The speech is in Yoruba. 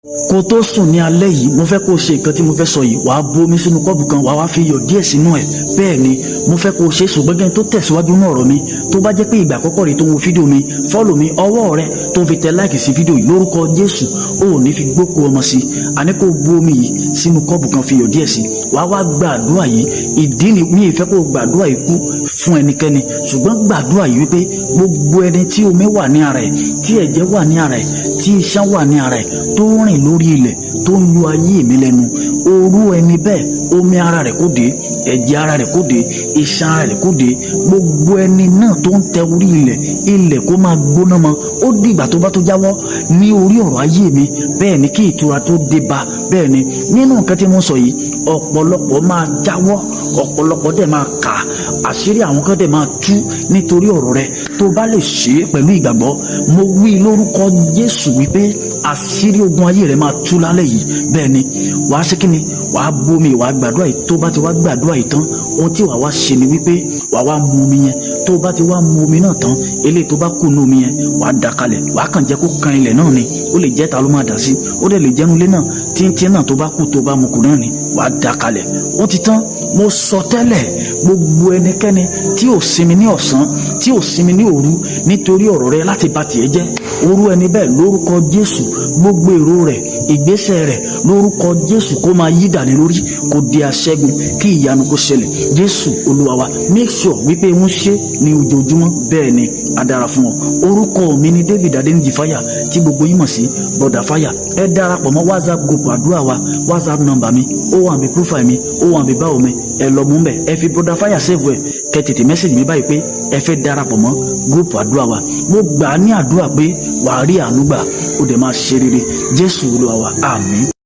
kó tó sùn ní alẹ́ yìí mo fẹ́ kó o ṣe nǹkan tí mo fẹ́ sọ yìí wàá bu omi sínú kọ́ọ̀bù kan wàá wá fi iyọ̀ díẹ̀ sínú ẹ̀ bẹ́ẹ̀ ni mo fẹ́ kó o ṣe ṣùgbọ́n gẹ́gẹ́ tó tẹ̀síwájú ní ọ̀rọ̀ mi tó bá jẹ́ pé ìgbà àkọ́kọ́ rẹ̀ tó ń wo fídíò mi fọ́lò mi ọwọ́ rẹ tó fi tẹ láìkì sí fídíò yìí lórúkọ Jésù ó ò ní fi gbókò ọmọ sí àní kó o bu omi yìí sínú kọ́ọ̀bù kan fi iyọ̀ díẹ̀ sí wàá wá gbàdúrà yìí ìdí ni mi ìfẹ́ kó o gbàdúrà yìí kú fún ẹnikẹ́ni ṣùgbọ́n gbàdúrà yìí wípé gbogbo ẹni tí omi wà ní ara ẹ̀ tí ẹ̀jẹ̀ wà ní ara ẹ̀ tí iṣan wà ní ara ẹ̀ tó rìn lórí ilẹ̀ tó ń yọ ayé mi lẹ́nu orú ẹni bẹ́ẹ̀ omi ara rẹ̀ kó dé ẹ̀jẹ̀ ara rẹ̀ kó dé iṣan ara rẹ̀ kó dé gbogbo ẹni náà tó ń tẹ orí ilẹ̀ kó máa gbóná mọ́ ó dìgbà tó bá tó jáwọ́ ní orí ọ̀rọ̀ ayé mi bẹ́ẹ̀ ni kí ìtura tó dé bá bẹ́ẹ̀ ni nínú nǹkan tí mo sọ yìí ọ̀pọ̀lọpọ̀ máa jáwọ́ ọ̀pọ̀lọpọ̀ dẹ̀ máa kà àṣírí àwọn kan dẹ̀ máa tú nítorí ọ̀rọ̀ rẹ̀ tó bá lè ṣe é pẹ̀lú ìgbàgbọ́ mo wí lórúkọ Jésù wípé àṣírí ogun ayé rẹ̀ máa tú lálẹ́ yìí bẹ́ẹ̀ ni wàá ṣe kí ni wàá bomi wàá gbàdúrà yìí tó bá ti wá gbàdúrà yìí tán ohun tí wàá wá ṣe ni wípé wàá wá mu omi yẹn tó bá ti wá mu omi náà tán eléyìí tó bá kù ní omi yẹn wàá dà kalẹ̀ wàá kàn jẹ́ kó kan ilẹ̀ náà ni ó lè jẹ́ ta ló máa dà sí ó dẹ̀ lè jẹ́nu ilé náà tíntín náà tó bá kù tó bá mu kù náà ni wàá dà kalẹ̀ ó ti tán mo sọ tẹ́lẹ̀ gbogbo ẹnikẹ́ni tí ò sinmi ní ọ̀sán tí ò sinmi ní òru nítorí ọ̀rọ̀ rẹ láti bà tiẹ̀ jẹ́ orú ẹni bẹ́ẹ̀ lórúkọ Jésù gbogbo èrò rẹ̀ ìgbésẹ̀ rẹ̀ lórúkọ Jésù kó máa yí dàní lórí kó di aṣẹ́gun kí ìyanu kó ṣẹlẹ̀ Jésù Olúwa wa make sure wípé ń ṣe ní ojoojúmọ́ bẹ́ẹ̀ ni a dára fún ọ orúkọ mi ni David Adéníjì Fáyà tí gbogbo yín mọ̀ sí Brother Fáyà ẹ darapọ̀ mọ́ WhatsApp group àdúrà wa WhatsApp number mi ó wà níbi profile mi ó wà níbi báwo mi ẹ lọ mú bẹ ẹ fi Brother Fáyà save ẹ kẹ tètè message mi báyìí pé ẹ fẹ́ darapọ̀ mọ́ group àdúrà wa mo gbà á ní àdúrà pé wàá rí àánú gbà ó dẹ̀ máa ṣe rere Jésù Olúwa wa àmín.